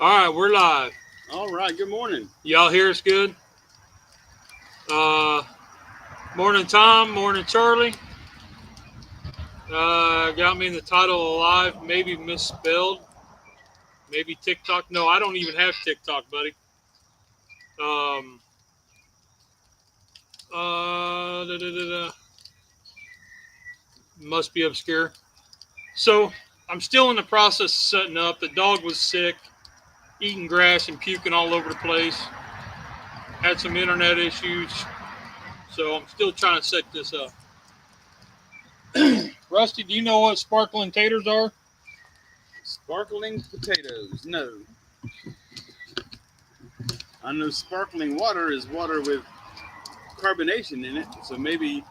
All right, we're live. All right, good morning. Y'all hear us good? Morning, Tom. Morning, Charlie. Got me in the title of live. Maybe misspelled. Maybe TikTok. No, I don't even have TikTok, buddy. Da, da, da, da. Must be obscure. So I'm still in the process of setting up. The dog was sick, eating grass and puking all over the place. Had some internet issues. So I'm still trying to set this up. Rusty, do you know what sparkling taters are? Sparkling potatoes. No. I know sparkling water is water with carbonation in it. So maybe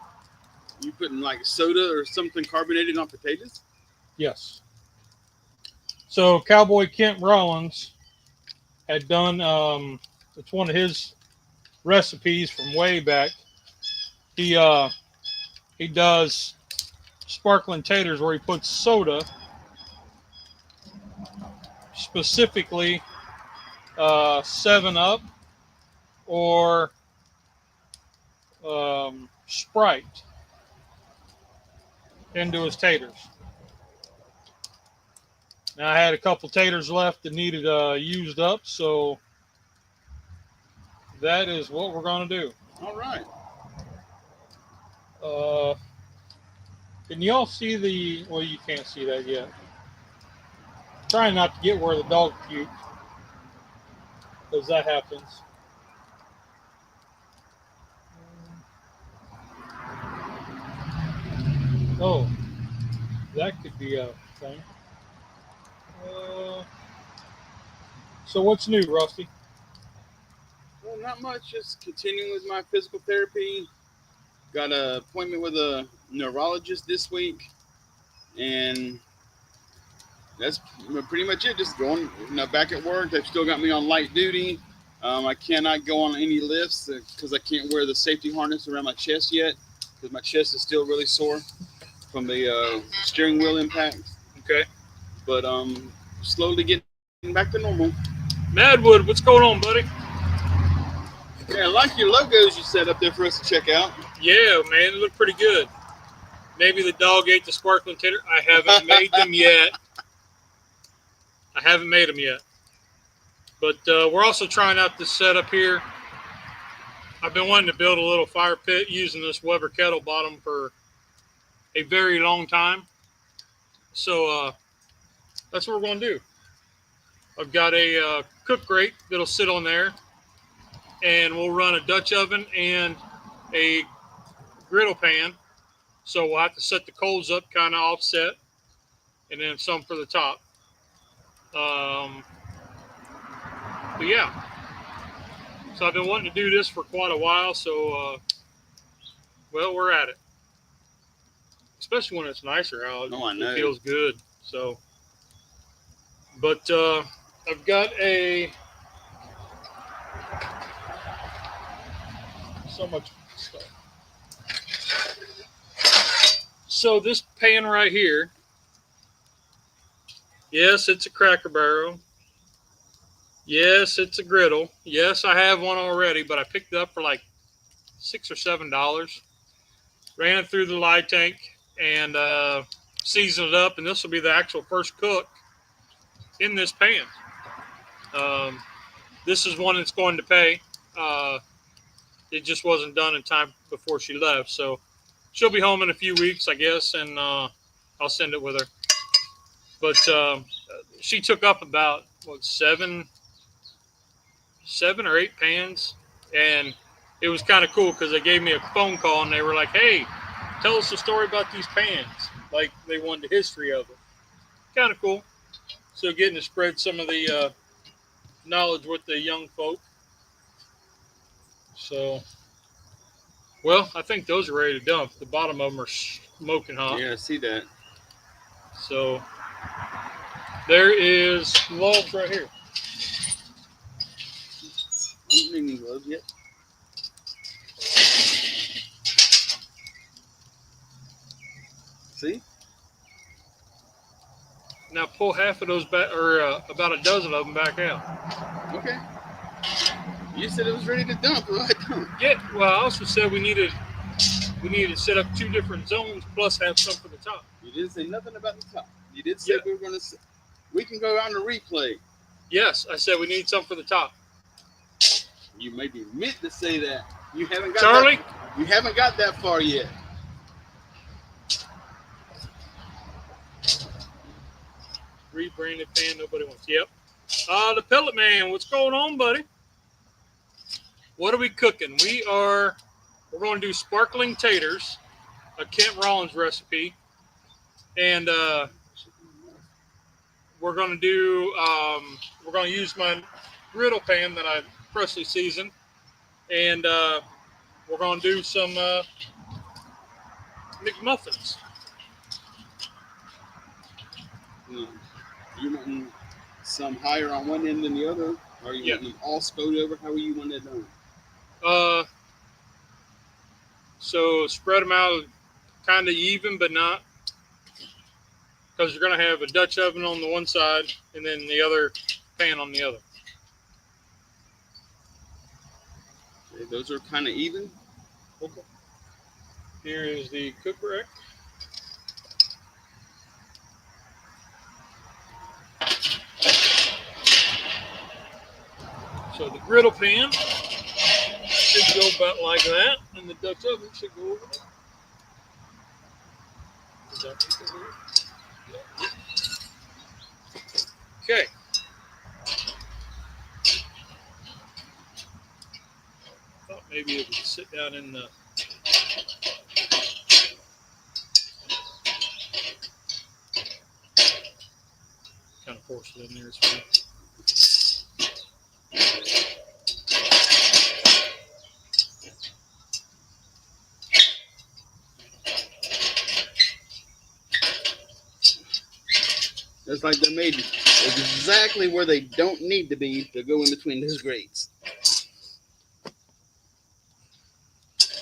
you putting like soda or something carbonated on potatoes? Yes. So Cowboy Kent Rollins had done, it's one of his recipes from way back. He does sparkling taters where he puts soda, specifically 7 Up or Sprite, into his taters. Now I had a couple taters left that needed used up, so that is what we're going to do. All right. Can y'all see the? Well, you can't see that yet. Trying not to get where the dog puked, because that happens. Oh, that could be a thing. So what's new, Rusty? Well, not much. Just continuing with my physical therapy. Got an appointment with a neurologist this week, and that's pretty much it. Just going back at work. They've still got me on light duty. I cannot go on any lifts because I can't wear the safety harness around my chest yet because my chest is still really sore from the steering wheel impact. Okay. But slowly getting back to normal. Madwood, what's going on, buddy? Yeah, I like your logos you set up there for us to check out. Yeah, man, it looked pretty good. Maybe the dog ate the sparkling tater. I haven't made them yet. But we're also trying out this setup here. I've been wanting to build a little fire pit using this Weber kettle bottom for a very long time. So that's what we're going to do. I've got a cook grate that'll sit on there, and we'll run a Dutch oven and a griddle pan. So we'll have to set the coals up kind of offset, and then some for the top. But yeah, so I've been wanting to do this for quite a while. So well, we're at it. Especially when it's nicer out, it feels good. So, but I've got so much stuff. So this pan right here, yes, it's a Cracker Barrel. Yes, it's a griddle. Yes, I have one already, but I picked it up for like $6 or $7. Ran it through the lye tank and seasoned it up, and this will be the actual first cook in this pan. This is one that's going to pay. It just wasn't done in time before she left, so she'll be home in a few weeks, I guess, and I'll send it with her. But she took up about seven or 8 pans, and it was kind of cool because they gave me a phone call and they were like, "Hey, tell us a story about these pans." Like they wanted the history of it. Kind of cool. So getting to spread some of the knowledge with the young folk. So, well, I think those are ready to dump. The bottom of them are smoking hot. Yeah, I see that. So there is logs right here. I don't need any gloves yet. See? Now pull half of those back, or about a dozen of them back out. Okay. You said it was ready to dump. Right? Yeah. Well, I also said we needed to set up 2 different zones plus have some for the top. You didn't say nothing about the top. You did say we were going to. We can go on the replay. Yes, I said we need some for the top. You maybe meant to say that. You haven't got Charlie. You haven't got that far yet. Rebranded pan nobody wants. Yep. The Pellet Man, what's going on, buddy? What are we cooking? We're going to do sparkling taters, a Kent Rollins recipe, and we're going to do we're going to use my griddle pan that I freshly seasoned, and we're going to do some McMuffins. You wanting some higher on one end than the other? Or you want them all spilled over? How are you want that done? So spread them out kind of even, but not, because you're going to have a Dutch oven on the one side and then the other pan on the other. Okay, those are kind of even. Okay. Here is the cook rack. So the griddle pan should go about like that, and the Dutch oven should go over there. Does that make it weird? Yeah. Okay. Thought maybe it would sit down in the. Kind of force it in there as well. It's like they're made exactly where they don't need to be to go in between those grates.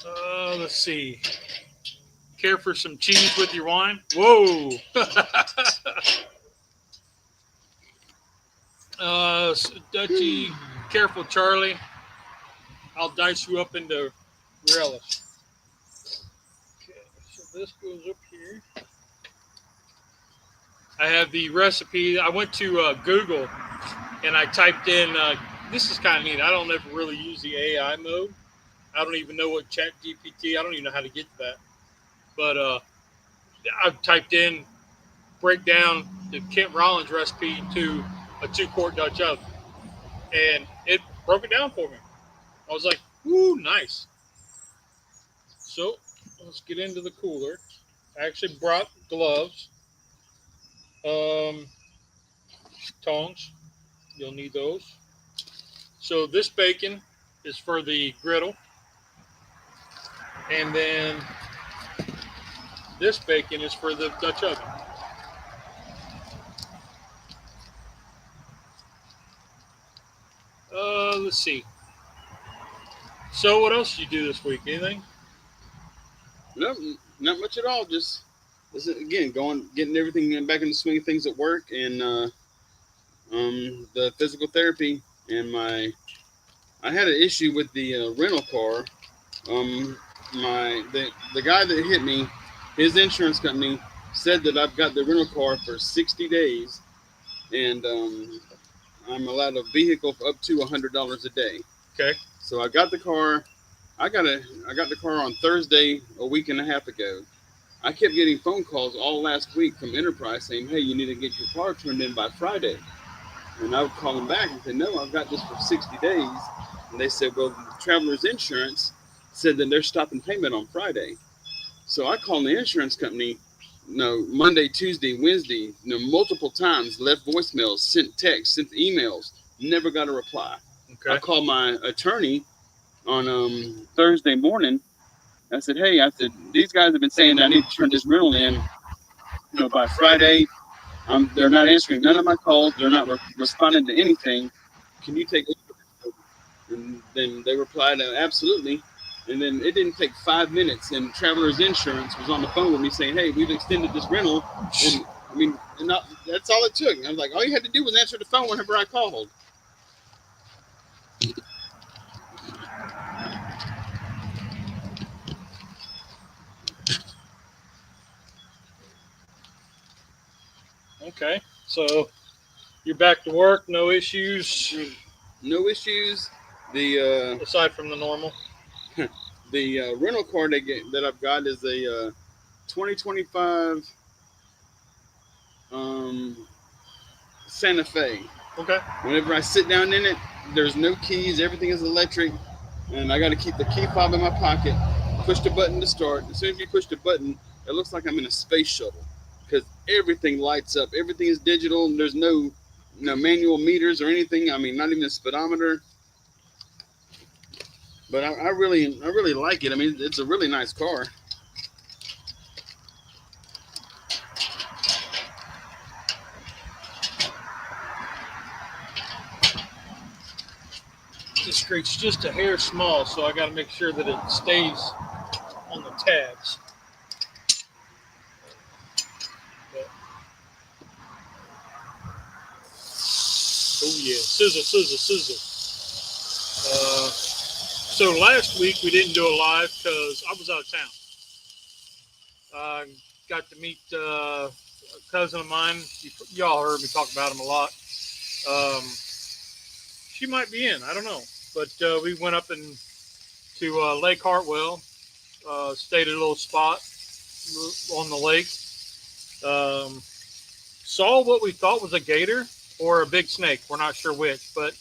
Let's see. Care for some cheese with your wine? Whoa! Dutchie, careful, Charlie. I'll dice you up into relish. Okay, so this goes up here. I have the recipe. I went to Google and I typed in, this is kind of neat. I don't ever really use the AI mode. I don't even know what Chat GPT, I don't even know how to get to that. But I've typed in, break down the Kent Rollins recipe to a 2-quart Dutch oven. And it broke it down for me. I was like, ooh, nice. So let's get into the cooler. I actually brought gloves. Tongs, you'll need those. So this bacon is for the griddle, and then this bacon is for the Dutch oven. Let's see. So what else did you do this week? Anything? No, not much at all. Just again, getting everything back in the swing of things at work, and the physical therapy, and I had an issue with the rental car. The guy that hit me, his insurance company said that I've got the rental car for 60 days, and I'm allowed a vehicle for up to $100 a day. Okay. So I got the car. I got the car on Thursday a week and a half ago. I kept getting phone calls all last week from Enterprise saying, hey, you need to get your car turned in by Friday. And I would call them back and say, no, I've got this for 60 days. And they said, well, the Traveler's Insurance said that they're stopping payment on Friday. So I called the insurance company, Monday, Tuesday, Wednesday, multiple times, left voicemails, sent texts, sent emails, never got a reply. Okay. I called my attorney on Thursday morning. I said, hey, these guys have been saying that I need to turn this rental in, by Friday. They're not answering none of my calls. They're not responding to anything. Can you take over? And then they replied, absolutely. And then it didn't take 5 minutes, and Traveler's Insurance was on the phone with me saying, hey, we've extended this rental. And that's all it took. I was like, all you had to do was answer the phone whenever I called. Okay, so you're back to work, no issues. No issues. The aside from the normal. the rental car that I've got is a 2025 Santa Fe. Okay. Whenever I sit down in it, there's no keys. Everything is electric, and I got to keep the key fob in my pocket. Push the button to start. As soon as you push the button, it looks like I'm in a space shuttle because everything lights up. Everything is digital. And there's no manual meters or anything. I mean, not even a speedometer. But I really like it. I mean, it's a really nice car. This grate's just a hair small, so I got to make sure that it stays on the tabs. But, oh yeah, sizzle, sizzle, sizzle. So last week we didn't do a live because I was out of town. Got to meet a cousin of mine. Y'all heard me talk about him a lot. She might be in, I don't know. But we went up to Lake Hartwell, stayed at a little spot on the lake. Saw what we thought was a gator or a big snake. We're not sure which, but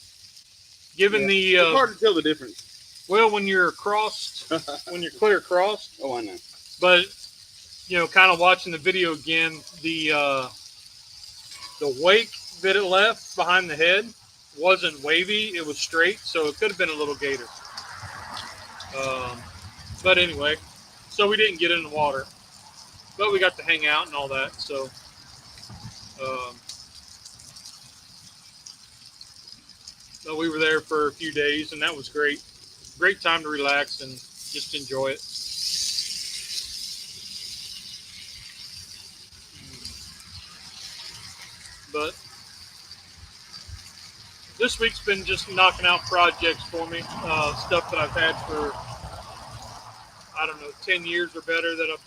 given it's hard to tell the difference. Well, when you're crossed, when you're clear crossed. Oh, I know. But kind of watching the video again, the wake that it left behind the head wasn't wavy; it was straight, so it could have been a little gator. But anyway, so we didn't get in the water, but we got to hang out and all that. So, but we were there for a few days, and that was great. Great time to relax and just enjoy it. But this week's been just knocking out projects for me, stuff that I've had for, 10 years or better that I've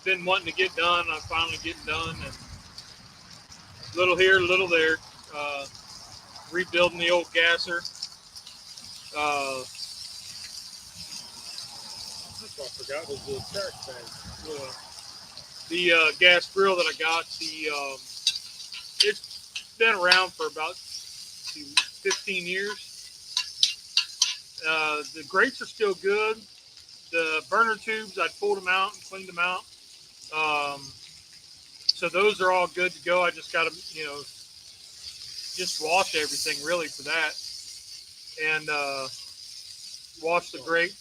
been wanting to get done. I'm finally getting done, and little here, little there. Rebuilding the old gasser. That's what I forgot was the trash bag. The gas grill that I got, it's been around for about 15 years. The grates are still good. The burner tubes, I pulled them out and cleaned them out. So those are all good to go. I just got to, just wash everything really for that. And wash the grate.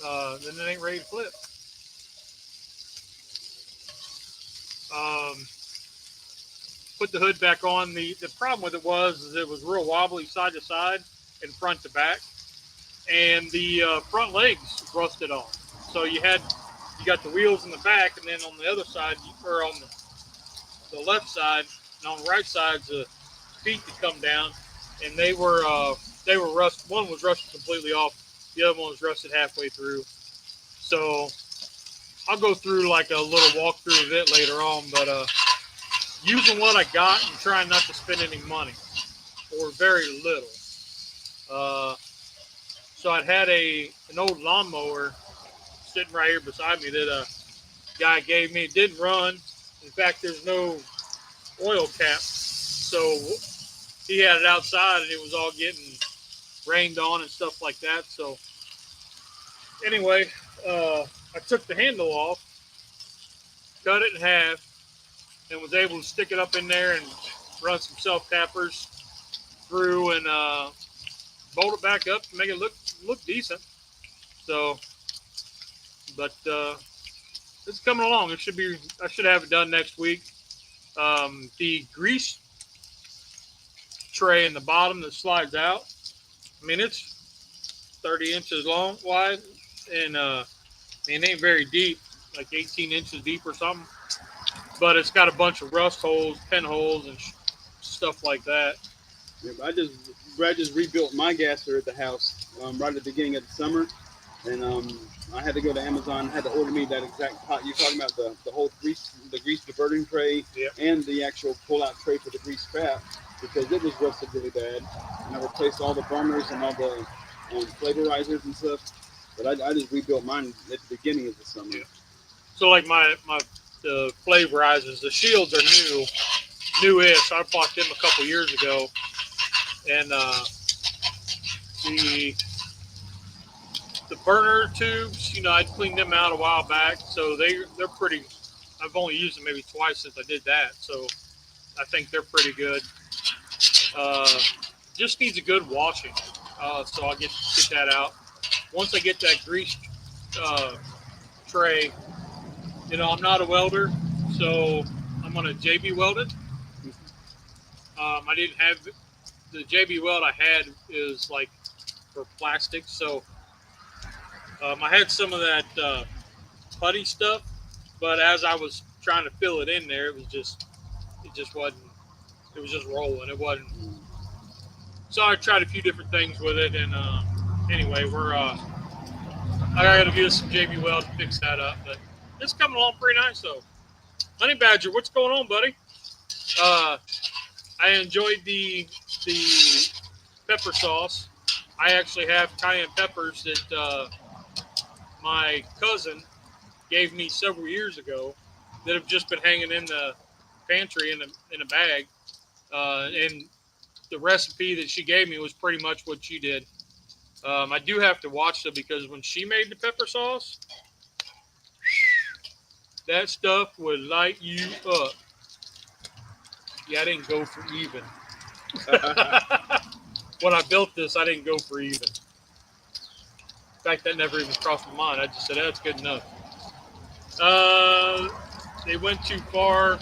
Then it ain't ready to flip. Put the hood back on. The problem with it was it was real wobbly side to side and front to back. And the front legs rusted off. So you got the wheels in the back, and then on the other side, or on the left side, and on the right side, the feet that come down, and they were rusted. One was rusted completely off. The other one was rusted halfway through. So I'll go through like a little walkthrough of it later on, but using what I got and trying not to spend any money or very little. So I'd had an old lawnmower sitting right here beside me that a guy gave me. It didn't run. In fact, there's no oil cap. So he had it outside, and it was all getting rained on and stuff like that. So anyway, I took the handle off, cut it in half, and was able to stick it up in there and run some self-tappers through and bolt it back up to make it look decent. So, but it's coming along. I should have it done next week. The grease tray in the bottom that slides out, I mean, it's 30 inches long, wide, and it ain't very deep, like 18 inches deep or something. but it's got a bunch of rust holes, pinholes, and stuff like that. Yeah, Brad just rebuilt my gasser at the house right at the beginning of the summer, and I had to go to Amazon, had to order me that exact pot. You're talking about the whole grease diverting tray, Yep. and the actual pull-out tray for the grease trap, because it was rusted really bad. And I replaced all the burners and all the flavorizers and stuff. But I just rebuilt mine at the beginning of the summer. Yeah. So like my the flavorizers, the shields are newish. I bought them a couple years ago, and the burner tubes, I cleaned them out a while back, so they're pretty. I've only used them maybe twice since I did that, so I think they're pretty good. Just needs a good washing, so I'll get that out. Once I get that grease tray, I'm not a welder, so I'm gonna JB weld it. I didn't have the JB weld I had is like for plastic, so I had some of that putty stuff, but as I was trying to fill it in there, it just wasn't. It was just rolling. It wasn't. So I tried a few different things with it, and anyway, I got to get some JB weld to fix that up, but it's coming along pretty nice though. Honey Badger, what's going on, buddy? I enjoyed the pepper sauce. I actually have cayenne peppers that my cousin gave me several years ago that have just been hanging in the pantry in a bag. And the recipe that she gave me was pretty much what she did. I do have to watch them because when she made the pepper sauce, that stuff would light you up. Yeah, I didn't go for even. When I built this, I didn't go for even. In fact, that never even crossed my mind. I just said, that's good enough. They went too far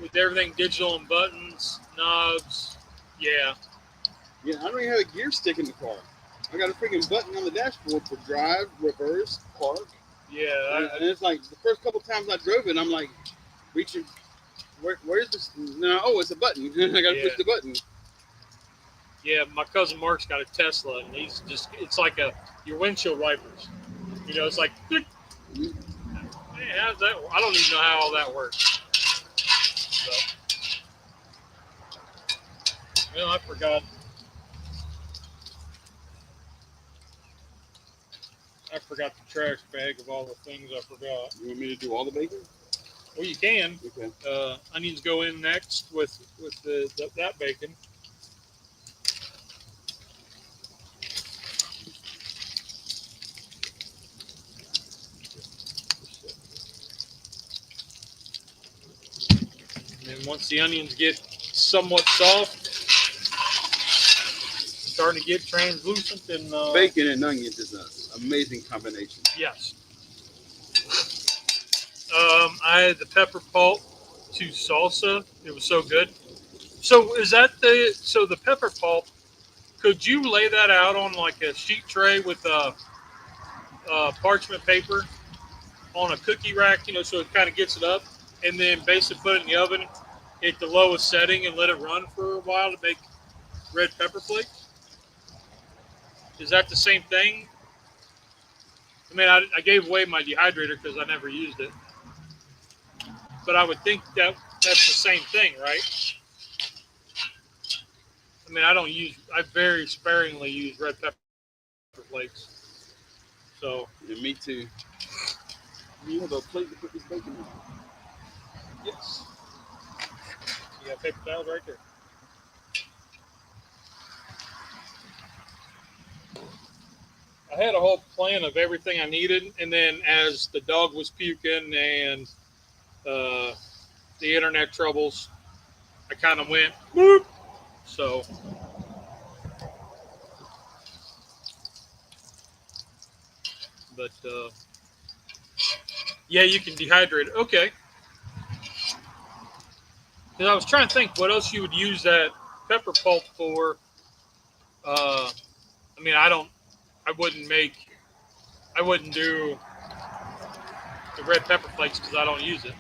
with everything digital and buttons, knobs. Yeah. Yeah, I don't even have a gear stick in the car. I got a freaking button on the dashboard for drive, reverse, park. Yeah. And it's like the first couple times I drove it, I'm like reaching. Where's this? No, oh, it's a button. I got to push the button. Yeah, my cousin Mark's got a Tesla, and it's like your windshield wipers. It's like, man, how's that? I don't even know how all that works. So, I forgot. I forgot the trash bag of all the things I forgot. You want me to do all the bacon? Well, you can. Okay. Onions go in next with that bacon. And once the onions get somewhat soft, starting to get translucent, and bacon and onions is an amazing combination. Yes. I had the pepper pulp to salsa. It was so good. So is that the pepper pulp? Could you lay that out on like a sheet tray with parchment paper on a cookie rack, so it kind of gets it up, and then basically put it in the oven at the lowest setting and let it run for a while to make red pepper flakes? Is that the same thing? I mean, I gave away my dehydrator because I never used it. But I would think that's the same thing, right? I mean, I very sparingly use red pepper flakes. So. Yeah, me too. You have a plate to put this bacon in? Yes. You got paper towels right there. I had a whole plan of everything I needed, and then as the dog was puking and the internet troubles, I kind of went whoop. So, but yeah, you can dehydrate it. Okay. Because I was trying to think what else you would use that pepper pulp for. I mean, I wouldn't do the red pepper flakes because I don't use it.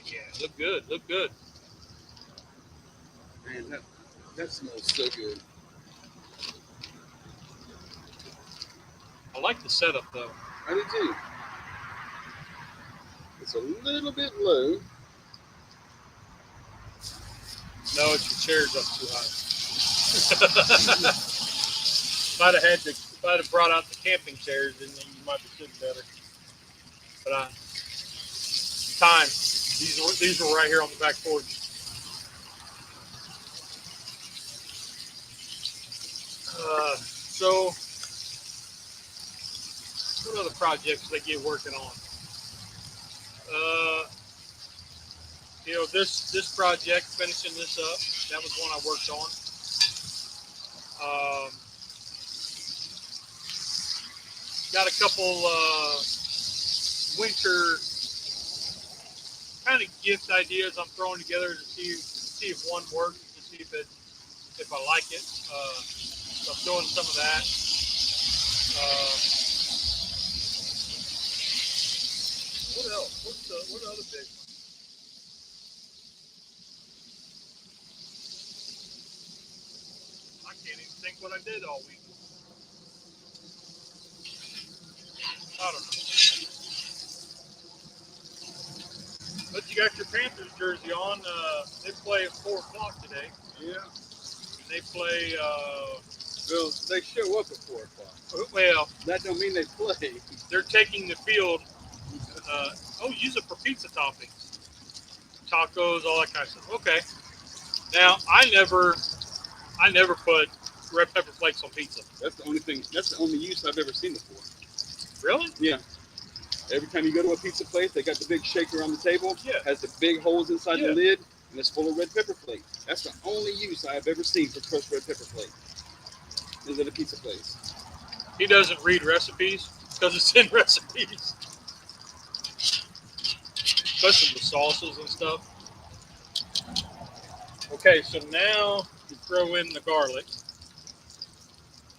Yeah, look good. Look good. Man, that smells so good. I like the setup though. I do too. It's a little bit low. No, it's your chairs up too high. If I'd have brought out the camping chairs, then you might be sitting better. But time. These were right here on the back porch. So, what other projects they get working on? This project, finishing this up, that was one I worked on. Got a couple winter kind of gift ideas I'm throwing together to see if one works, to see if I like it. So I'm doing some of that. What else? What other big one? I can't even think what I did all week. I don't know. But you got your Panthers jersey on. They play at 4 o'clock today. Yeah. They play. Well, they show up at 4 o'clock. Well, that don't mean they play. They're taking the field. Use it for pizza toppings, tacos, all that kind of stuff. Okay. Now I never put red pepper flakes on pizza. That's the only thing. That's the only use I've ever seen before. Really? Yeah. Every time you go to a pizza place, they got the big shaker on the table. Yeah. Has the big holes inside the lid, and it's full of red pepper flakes. That's the only use I have ever seen for crushed red pepper flakes. Is at a pizza place. He doesn't read recipes because it's in recipes, especially with sauces and stuff. Okay, so now you throw in the garlic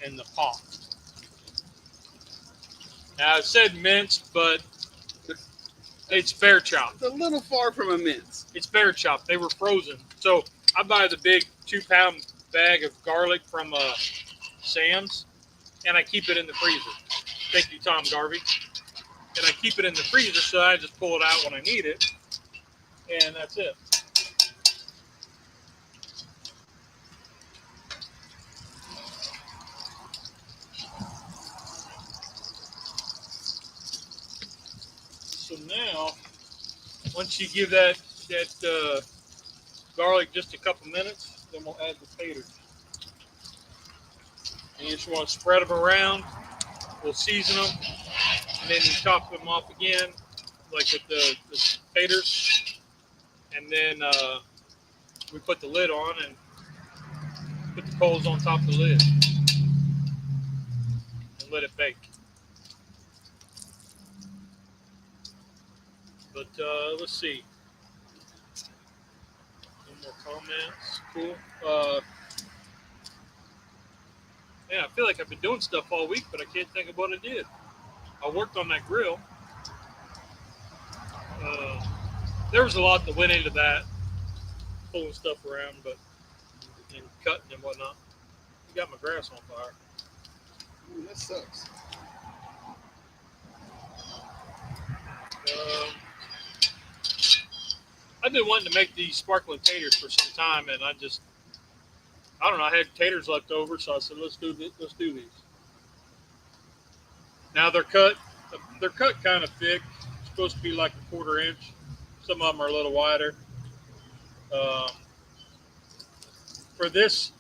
and the pot. Now I said minced, but it's bear chopped. It's a little far from a mince. It's bear chopped. They were frozen. So I buy the big 2-pound bag of garlic from Sam's, and I keep it in the freezer. Thank you, Tom Garvey. And I keep it in the freezer so I just pull it out when I need it, and that's it. So now, once you give that garlic just a couple minutes, then we'll add the taters. And you just want to spread them around. We'll season them, and then you top them off again, like with the taters. And then we put the lid on and put the coals on top of the lid and let it bake. But let's see. No more comments. Cool. Yeah, I feel like I've been doing stuff all week, but I can't think of what I did. I worked on that grill. There was a lot that went into that, pulling stuff around, and cutting and whatnot. You got my grass on fire. Ooh, that sucks. I've been wanting to make these sparkling taters for some time, and I don't know. I had taters left over, so I said, let's do these. Now they're cut kind of thick. It's supposed to be like a 1/4 inch. Some of them are a little wider. For this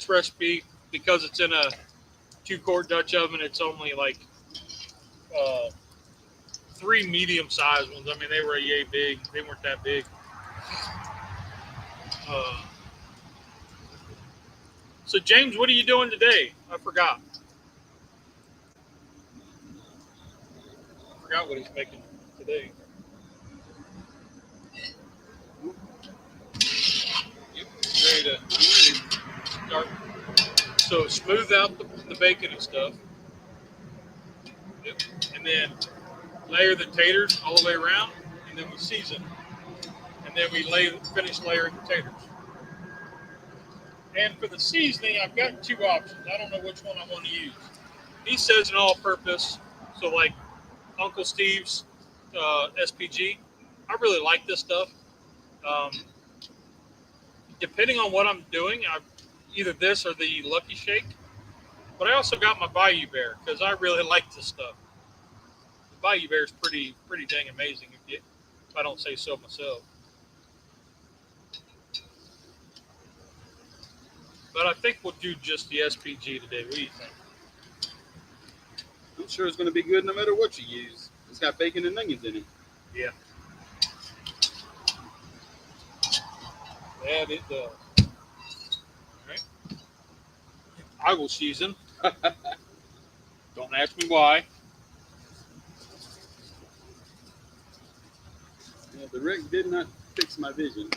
recipe, because it's in a 2-quart Dutch oven, it's only like 3 medium-sized ones. I mean, they were yay big. They weren't that big. So, James, what are you doing today? I forgot. I forgot what he's making today. Yep, ready to start. So, smooth out the bacon and stuff. Yep. And then layer the taters all the way around, and then we season. then we finish layering the taters. And for the seasoning, I've got two options. I don't know which one I want to use. He says an all-purpose, so like Uncle Steve's SPG. I really like this stuff. Depending on what I'm doing, either this or the Lucky Shake. But I also got my Bayou Bear because I really like this stuff. The Bayou Bear is pretty dang amazing if I don't say so myself. But I think we'll do just the SPG today. What do you think? I'm sure it's going to be good no matter what you use. It's got bacon and onions in it. Yeah. That it does. All right. I will season. Don't ask me why. Yeah, the Rick did not fix my vision.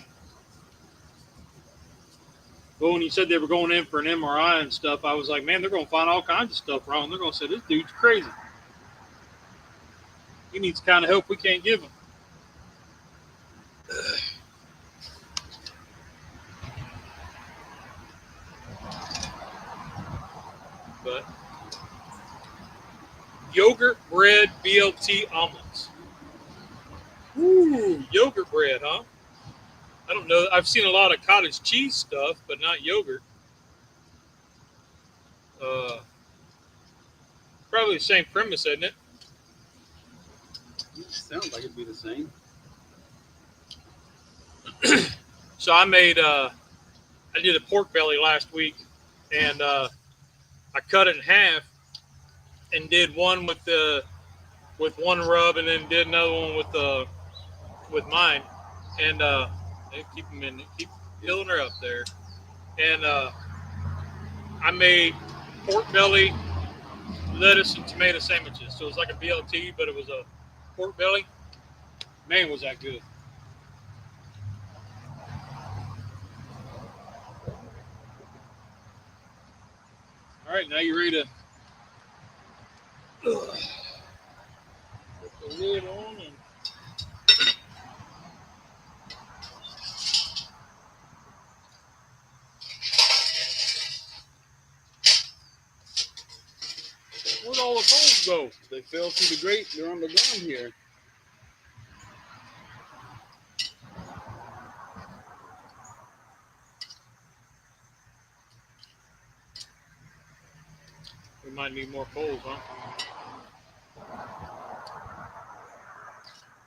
But when he said they were going in for an MRI and stuff, I was like, man, they're going to find all kinds of stuff wrong. They're going to say, this dude's crazy. He needs the kind of help we can't give him. But yogurt bread BLT omelets. Ooh, yogurt bread, huh? I don't know. I've seen a lot of cottage cheese stuff, but not yogurt. Probably the same premise, isn't it? It sounds like it'd be the same. So I did a pork belly last week, and I cut it in half and did one with one rub, and then did another one with mine, and they keep filling her up there, and I made pork belly, lettuce, and tomato sandwiches. So it was like a BLT, but it was a pork belly. Man, was that good. All right, now you're ready to put the lid on and where'd all the coals go? They fell through the grate. They're on the ground here. We might need more coals, huh?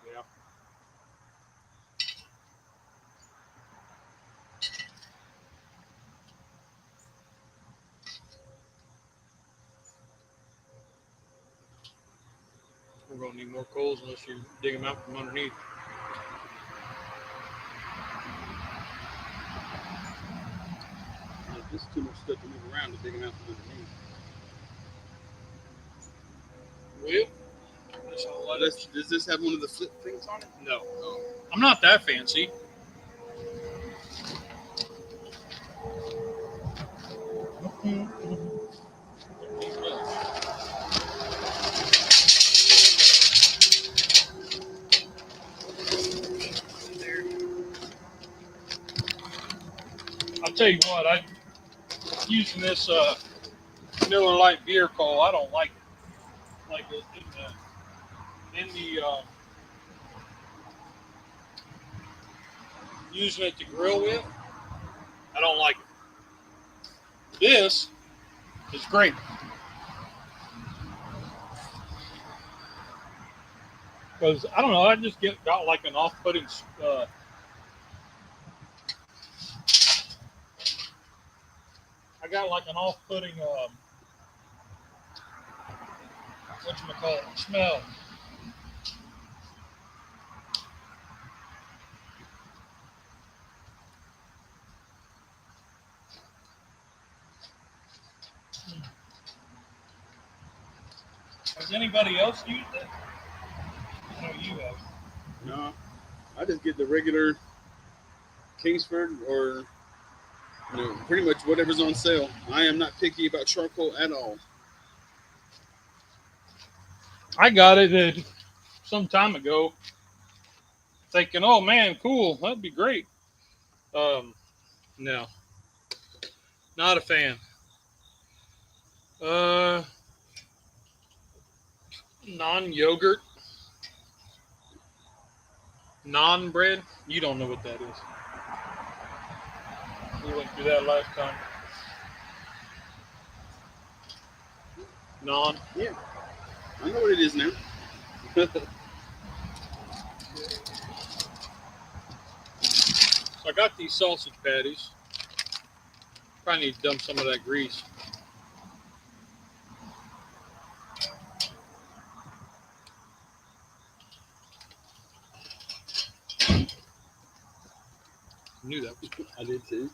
Yeah. We're going to need more coals unless you dig them out from underneath. There's too much stuff to move around to dig them out from underneath. Well, that's all I Does this have one of the flip things on it? No. Oh. I'm not that fancy. I'll tell you what, I'm using this Miller Lite beer coal. I don't like it. Like in the using it to grill with, I don't like it. This is great. Because, I don't know, I just got like an off-putting whatchamacallit, smell. Has anybody else used it? I know you have. No. I just get the regular Kingsford or pretty much whatever's on sale. I am not picky about charcoal at all. I got it some time ago thinking, oh man, cool, that'd be great. No, not a fan. Non-yogurt, non-bread. You don't know what that is. We went through that last time. Non. Yeah, I know what it is now. So I got these sausage patties. Probably need to dump some of that grease. I knew that was good. I did too.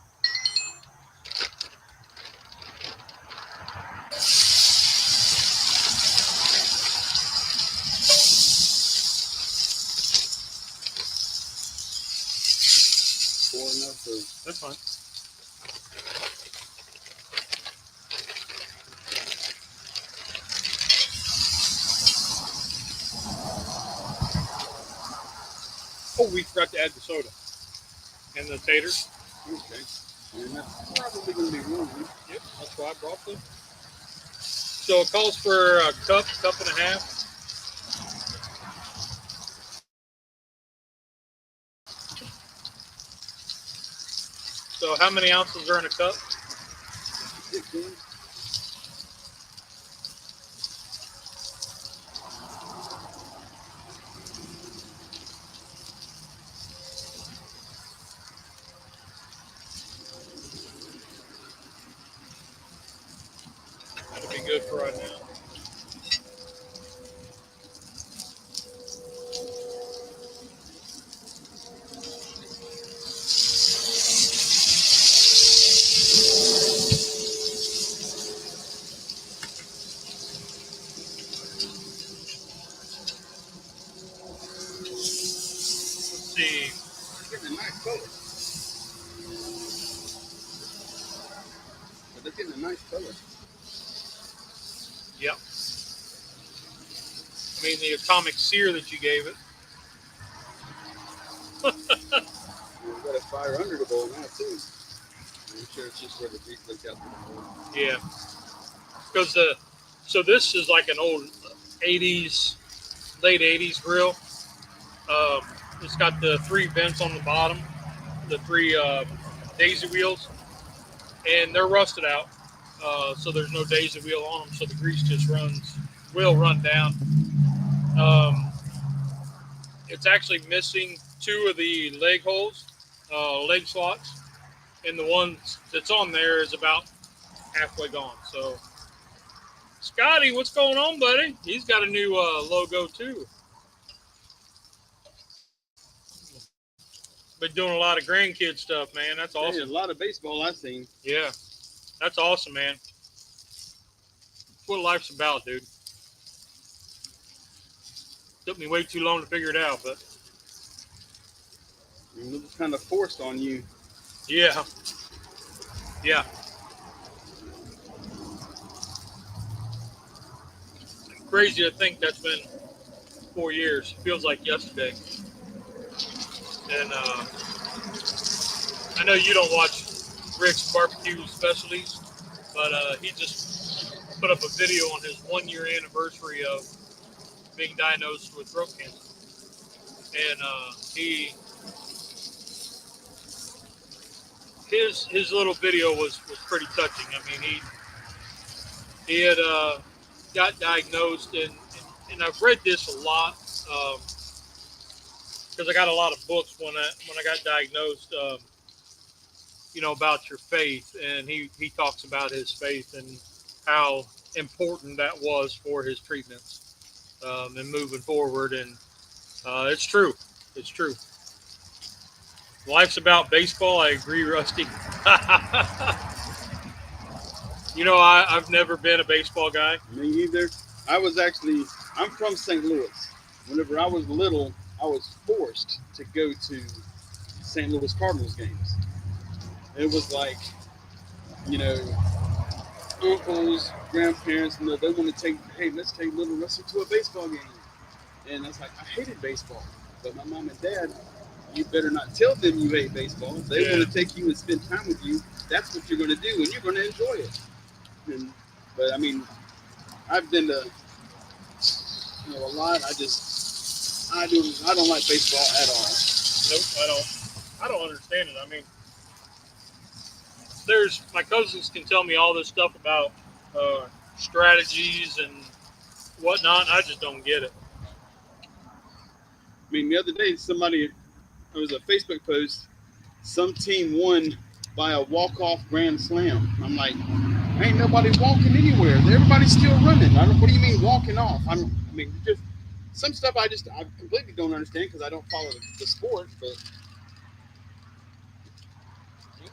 That's fine. Oh, we forgot to add the soda and the taters. Okay. And that's probably going to be one. Yep, that's why I brought them. So it calls for a cup and a half. So how many ounces are in a cup? 15. That'll be good for right now. Let's see. It's getting a nice color. But they're getting a nice color. Yep. I mean, the atomic sear that you gave it. We've got a fire under the bowl now, too. I'm sure it's just where the grease leaked out through the bowl. Yeah. Because so this is like an old 80s, late 80s grill. It's got the 3 vents on the bottom, the 3 daisy wheels, and they're rusted out. So there's no daisy wheel on them, so the grease just will run down. It's actually missing 2 of the leg holes, leg slots, and the one that's on there is about halfway gone. So, Scotty, what's going on, buddy? He's got a new logo too. Been doing a lot of grandkid stuff, man. That's awesome. Hey, a lot of baseball I've seen. Yeah, that's awesome, man. That's what life's about, dude. Took me way too long to figure it out, but I mean, it was kind of forced on you. yeah. Crazy to think that's been 4 years. Feels like yesterday. And I know you don't watch Rick's barbecue specialties, but he just put up a video on his 1-year anniversary of being diagnosed with throat cancer. And his little video was pretty touching. I mean, he had got diagnosed, and I've read this a lot because I got a lot of books when I got diagnosed, about your faith, and he talks about his faith and how important that was for his treatments and moving forward, and it's true. It's true. Life's about baseball. I agree, Rusty. I've never been a baseball guy. Me either. I'm from St. Louis. Whenever I was little, I was forced to go to St. Louis Cardinals games. It was like, uncles, grandparents, they want to let's take little Rusty to a baseball game. And I was like, I hated baseball. But my mom and dad, you better not tell them you hate baseball. If they want to take you and spend time with you, that's what you're going to do, and you're going to enjoy it. But I mean, I've been to a lot. I don't like baseball at all. Nope, I don't understand it. I mean, my cousins can tell me all this stuff about strategies and whatnot. And I just don't get it. I mean, the other day, there was a Facebook post. Some team won by a walk-off grand slam. I'm like, ain't nobody walking anywhere. Everybody's still running. What do you mean walking off? Just some stuff I completely don't understand because I don't follow the sport. But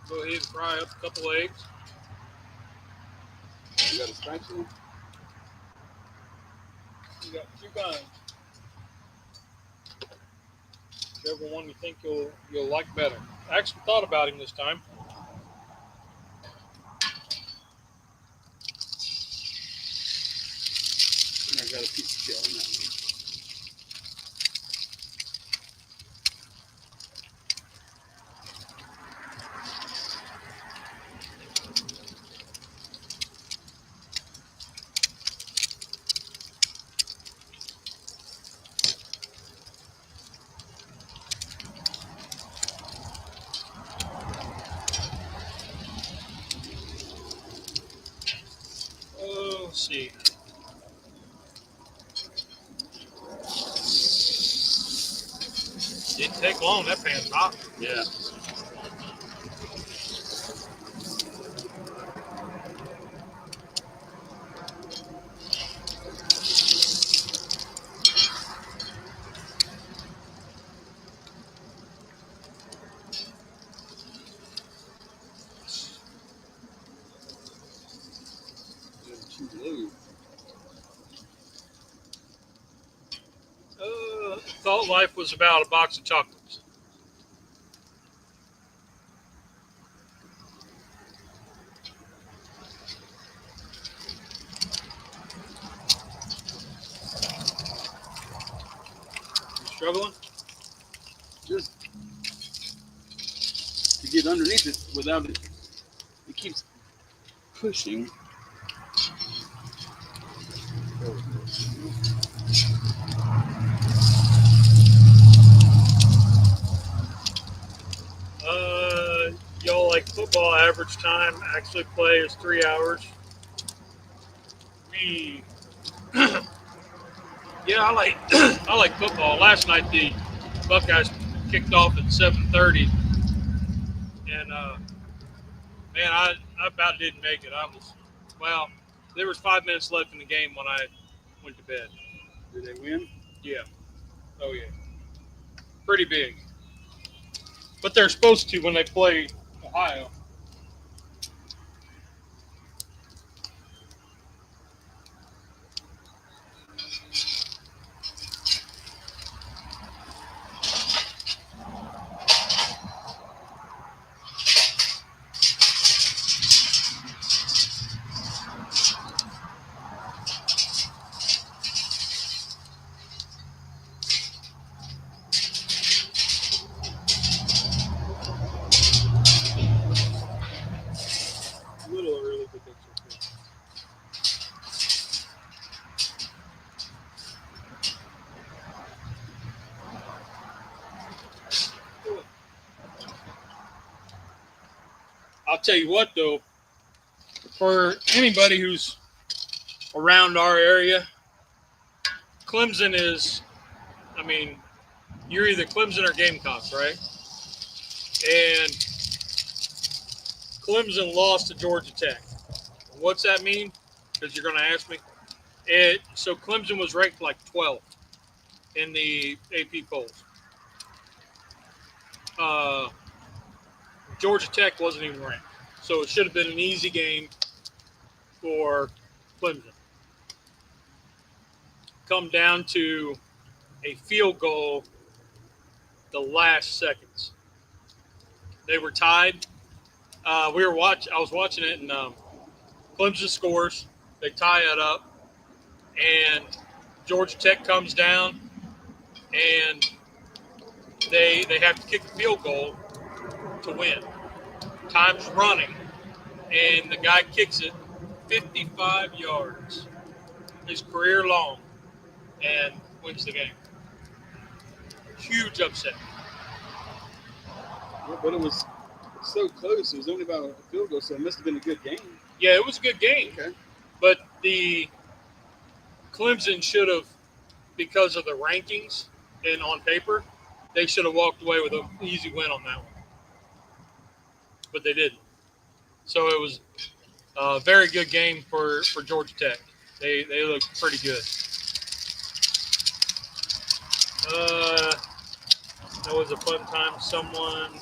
Go ahead and fry up a couple eggs. you got a spatula? You got two kinds. Whichever one you think you'll like better. I actually thought about him this time. I got a piece of shell in that one. Let's see. Didn't take long. That pan's hot. Yeah. Too low. Thought life was about a box of chocolates. You struggling? Just to get underneath it without it. It keeps pushing. Y'all like football? Average time actually play is 3 hours. Me, yeah, I like I like football. Last night the Buckeyes kicked off at 7:30, and man, I about didn't make it. There was 5 minutes left in the game when I went to bed. Did they win? Yeah. Oh yeah. Pretty big. But they're supposed to when they play Ohio. A little early, but that's okay. I'll tell you what, though, for anybody who's around our area, Clemson is, you're either Clemson or Gamecocks, right? And Clemson lost to Georgia Tech. What's that mean? Because you're going to ask me. So Clemson was ranked like 12th in the AP polls. Georgia Tech wasn't even ranked. So it should have been an easy game for Clemson. Come down to a field goal the last seconds. They were tied. I was watching it, and Clemson scores. They tie it up, and Georgia Tech comes down, and they have to kick a field goal to win. Time's running, and the guy kicks it 55 yards, his career long, and wins the game. Huge upset. Yeah, but it was so close. It was only about a field goal, so it must have been a good game. Yeah, it was a good game. Okay. But the Clemson should have, because of the rankings and on paper, they should have walked away with an easy win on that one. But they didn't. So it was a very good game for Georgia Tech. They looked pretty good. That was a fun time. Someone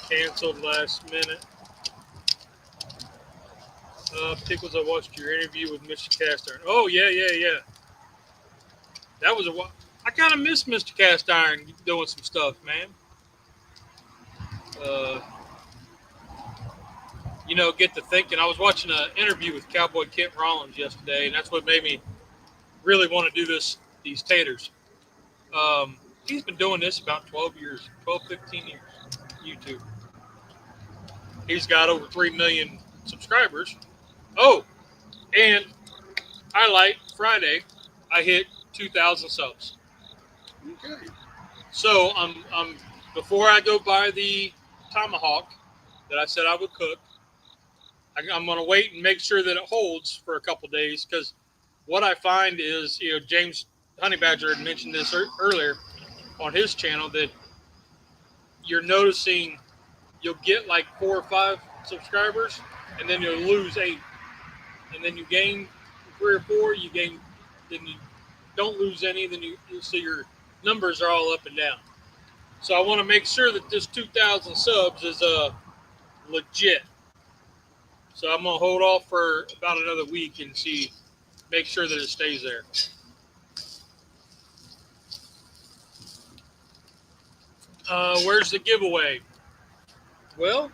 canceled last minute. Pickles, I watched your interview with Mr. Cast Iron. Oh, yeah. That was I kind of miss Mr. Cast Iron doing some stuff, man. Get to thinking. I was watching an interview with Cowboy Kent Rollins yesterday, and that's what made me really want to do these taters. He's been doing this about 12 years, 15 years, YouTube. He's got over 3 million subscribers. Oh, and highlight, Friday, I hit 2,000 subs. Okay. So I'm before I go buy the tomahawk that I said I would cook, I'm going to wait and make sure that it holds for a couple days, because what I find is, James Honey Badger had mentioned this earlier on his channel, that you're noticing you'll get like 4 or 5 subscribers, and then you'll lose 8, and then you gain 3 or 4, then you don't lose any, then you see your numbers are all up and down. So I want to make sure that this 2,000 subs is legit. So I'm going to hold off for about another week and make sure that it stays there. Where's the giveaway? Well,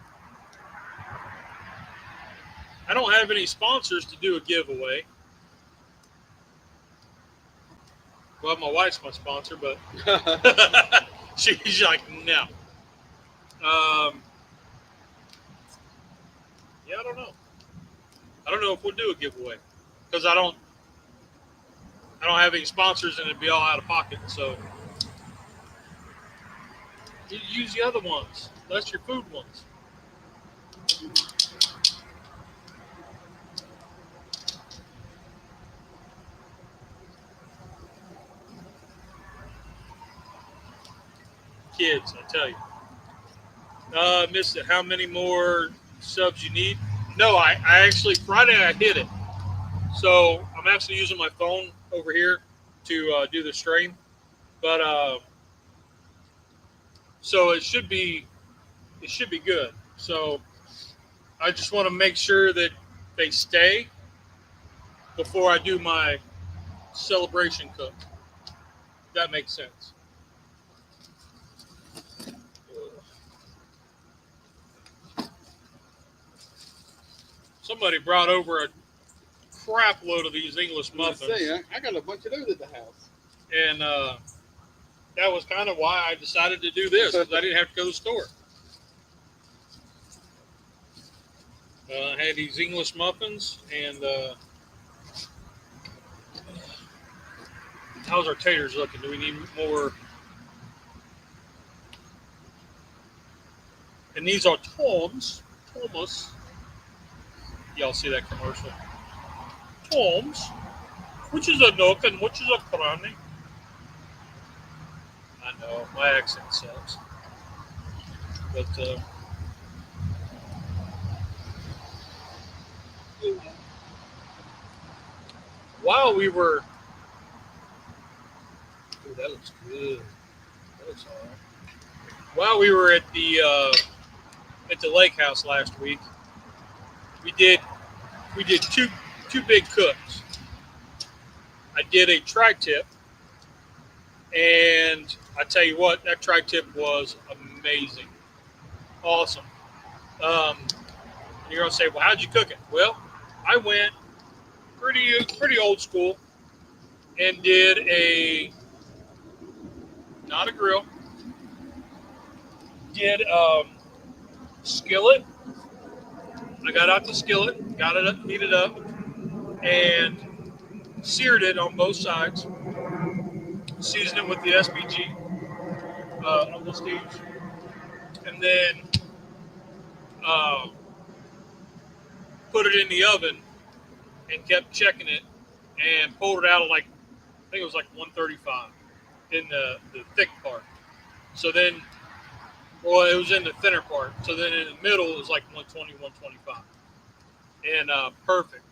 I don't have any sponsors to do a giveaway. Well, my wife's my sponsor, but she's like, no. Yeah, I don't know. I don't know if we'll do a giveaway, because I don't have any sponsors, and it'd be all out of pocket. So you use the other ones. That's your food ones. Kids, I tell you. Missed it. How many more subs you need? No, I actually, Friday I hit it. So I'm actually using my phone over here to do the stream. But so it should be good. So I just want to make sure that they stay before I do my celebration cook. If that makes sense. Somebody brought over a crap load of these English muffins. I got a bunch of those at the house. And that was kind of why I decided to do this, because I didn't have to go to the store. I had these English muffins, and how's our taters looking? Do we need more? And these are Tom's. Y'all see that commercial? Tom's, which is a nook and which is a cranny. I know, my accent sucks. But, while we were... Ooh, that looks good. That looks all right. While we were at the lake house last week, we did two big cooks. I did a tri-tip, and I tell you what, that tri-tip was amazing, awesome. You're gonna say, well, how'd you cook it? Well, I went pretty old school, and did not a grill, did skillet. I got out the skillet, got it up, heated up, and seared it on both sides. Seasoned it with the SPG on the stage, and then uh, put it in the oven and kept checking it and pulled it out at like, I think it was like 135 in the thick part. So then, well, it was in the thinner part. So then in the middle, it was like 120, 125. And perfect.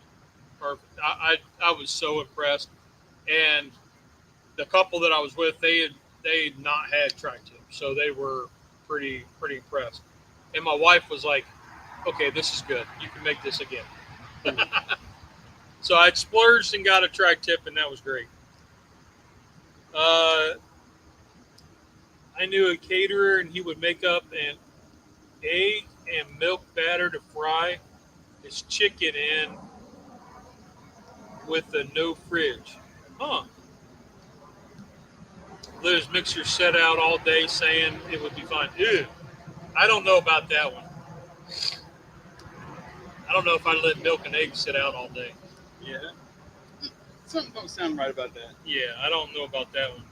I was so impressed. And the couple that I was with, they had not had tri-tip. So they were pretty impressed. And my wife was like, okay, this is good. You can make this again. So I splurged and got a tri-tip, and that was great. I knew a caterer, and he would make up an egg and milk batter to fry his chicken in with a no fridge. Huh. Let his mixer set out all day saying it would be fine. Ew. I don't know about that one. I don't know if I'd let milk and eggs sit out all day. Yeah. Something don't sound right about that. Yeah, I don't know about that one.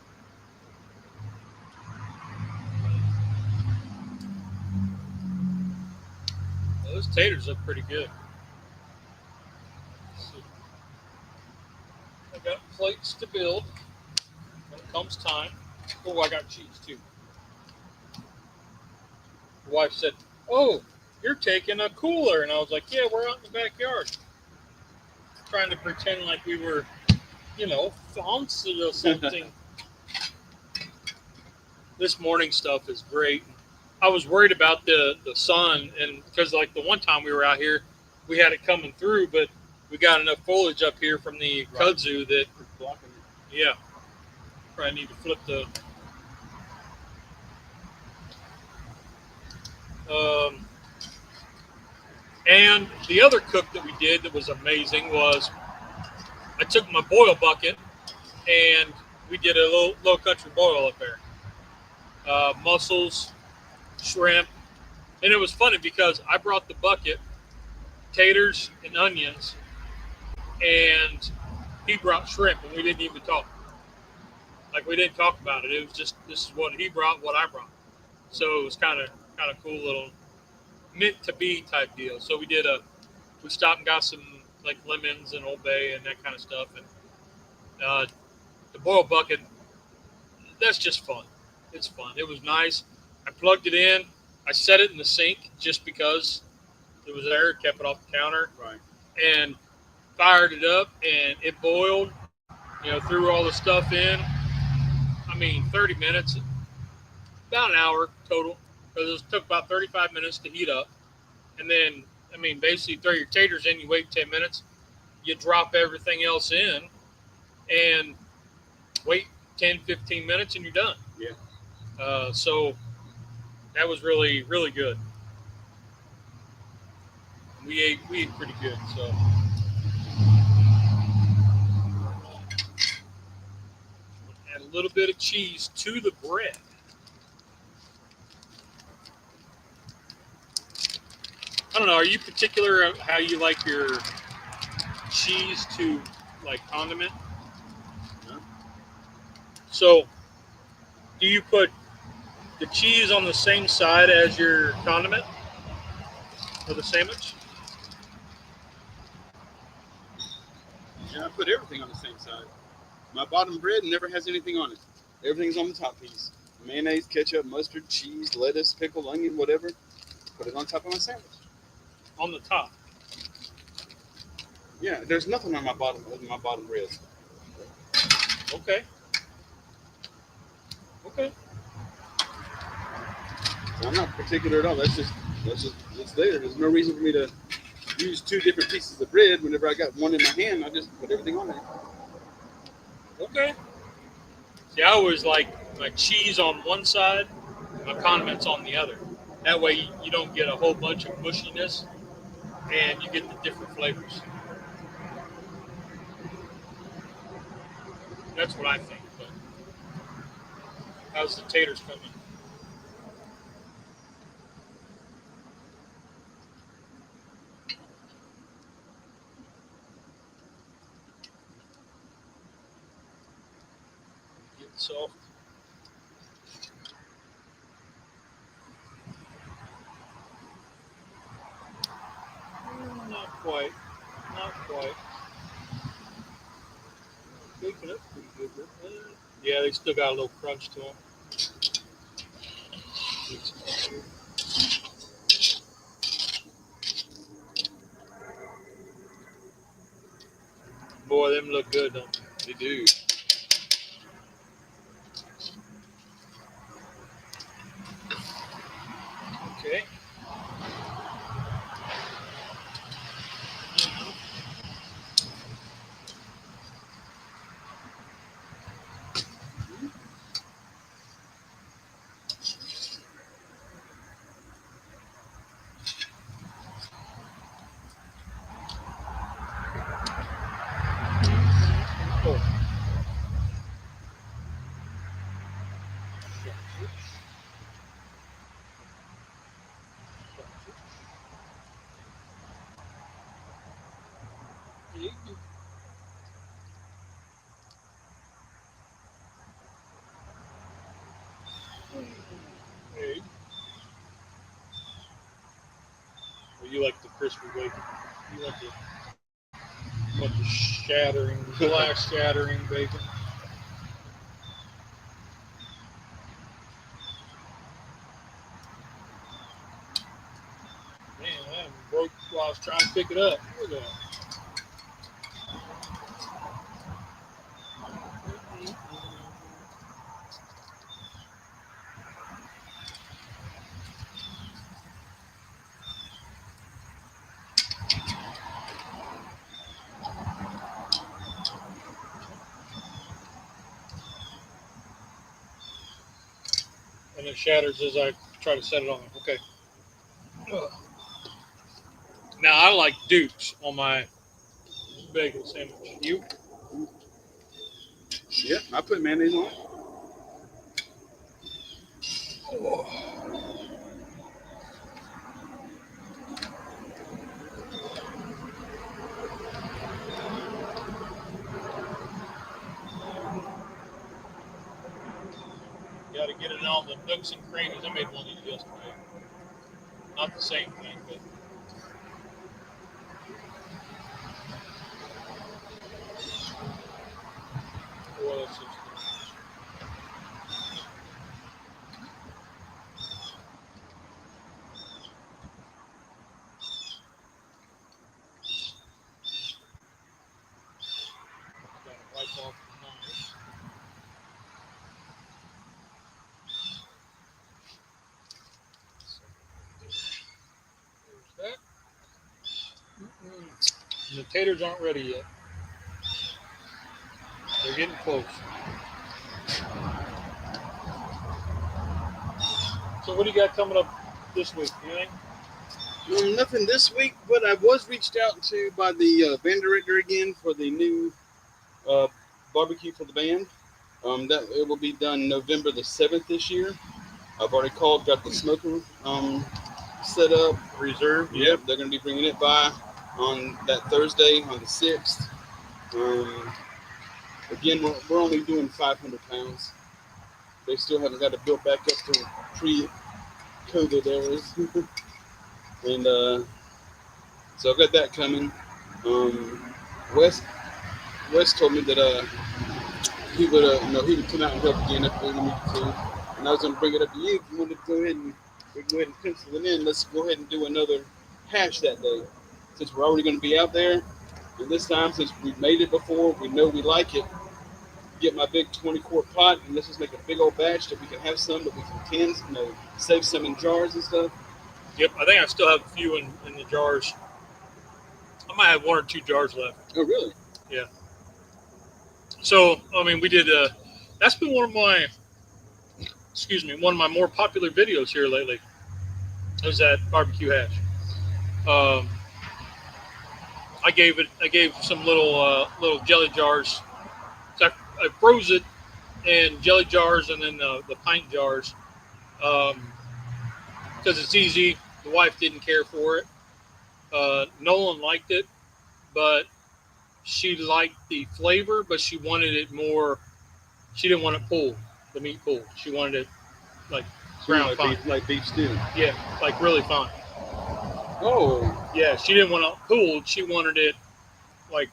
Well, those taters look pretty good. I got plates to build when it comes time. Oh, I got cheese too. The wife said, "Oh, you're taking a cooler," and I was like, "Yeah, we're out in the backyard, trying to pretend like we were, fancy or something." This morning stuff is great. I was worried about the sun, and because like the one time we were out here, we had it coming through, but we got enough foliage up here from the kudzu that It's blocking it. yeah, probably need to flip the. And the other cook that we did that was amazing was I took my boil bucket and we did a low country boil up there. Mussels, shrimp, and it was funny because I brought the bucket, taters and onions, and he brought shrimp, and we didn't even talk. Like we didn't talk about it. It was just this is what he brought, what I brought. So it was kind of cool little meant to be type deal. So we stopped and got some like lemons and Old Bay and that kind of stuff, and the boil bucket. That's just fun. It's fun. It was nice. I plugged it in. I set it in the sink just because it was there. Kept it off the counter. Right. And fired it up, and it boiled. Threw all the stuff in. 30 minutes, about an hour total, because it took about 35 minutes to heat up. And then, basically throw your taters in, you wait 10 minutes, you drop everything else in, and wait 10, 15 minutes, and you're done. Yeah. So that was really, really good. We ate pretty good, so. Add a little bit of cheese to the bread. I don't know. Are you particular how you like your cheese to like condiment? No. So, do you put the cheese on the same side as your condiment for the sandwich? Yeah, I put everything on the same side. My bottom bread never has anything on it. Everything's on the top piece. Mayonnaise, ketchup, mustard, cheese, lettuce, pickle, onion, whatever. Put it on top of my sandwich. On the top. Yeah, there's nothing on my bottom bread. Okay. So I'm not particular at all. That's just it's there. There's no reason for me to use two different pieces of bread. Whenever I got one in my hand, I just put everything on there. Okay. See, I always like my cheese on one side, my condiments on the other. That way you don't get a whole bunch of mushiness, and you get the different flavors. That's what I think. But how's the taters coming? soft. Not quite. Not quite. Baking up pretty good. Yeah, they still got a little crunch to them. Boy, them look good, don't they? They do. Okay. Oh. Hey. Well, you like the crispy bacon. You want the shattering, glass shattering bacon. Man, that broke while I was trying to pick it up. Look at that. And it shatters as I try to set it on. Okay. Now I like Dukes on my bagel sandwich. You? Yeah, I put mayonnaise on it. Oh. Got to get it on the nooks and crannies. I made one of these yesterday. Not the same thing, but. Well, it's just, got to wipe off the knife. There's that. And the taters aren't ready yet. They're getting close. So what do you got coming up this week? Anything? Nothing this week, but I was reached out to by the band director again for the new barbecue for the band. That it will be done November the 7th this year. I've already called, got the smoker set up. Reserve? Yep, they're going to be bringing it by on that Thursday on the 6th. Again, we're only doing 500 pounds. They still haven't got it built back up to pre-COVID eras. And so I've got that coming. Wes told me that he would come out and help again if we needed to. And I was going to bring it up to you. If you wanted to go ahead and pencil it in, let's go ahead and do another hash that day. Since we're already going to be out there, and this time, since we've made it before, we know we like it. Get my big 20-quart pot, and let's just make a big old batch that we can have some that we can save some in jars and stuff. Yep, I think I still have a few in the jars. I might have 1 or 2 jars left. Oh, really? Yeah. So, I mean, we did, that's been one of my more popular videos here lately. It was that barbecue hash. I gave some little jelly jars. So I froze it in jelly jars and then the pint jars. Because it's easy. The wife didn't care for it. Nolan liked it, but she liked the flavor, but she wanted it more She didn't want it pulled, the meat pulled. She wanted it like ground fine. Like beef stew. Yeah, like really fine. Oh. Yeah, she didn't want it pulled. She wanted it like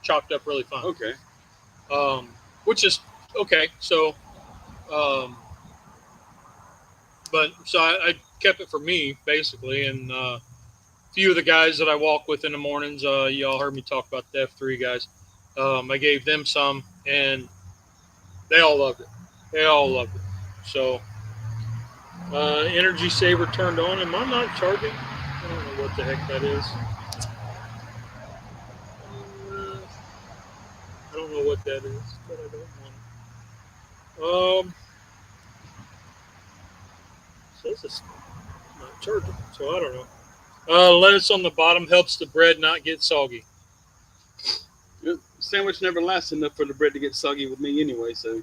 chopped up really fine. Okay. Which is okay. So, but so I kept it for me basically, and a few of the guys that I walk with in the mornings, y'all heard me talk about the F3 guys. I gave them some, and they all loved it. They all loved it. So, energy saver turned on. Am I not charging? I don't know what the heck that is. I don't know what that is, but I don't want it. Says it's not charging, so I don't know. Lettuce on the bottom helps the bread not get soggy. Sandwich never lasts enough for the bread to get soggy with me anyway, so.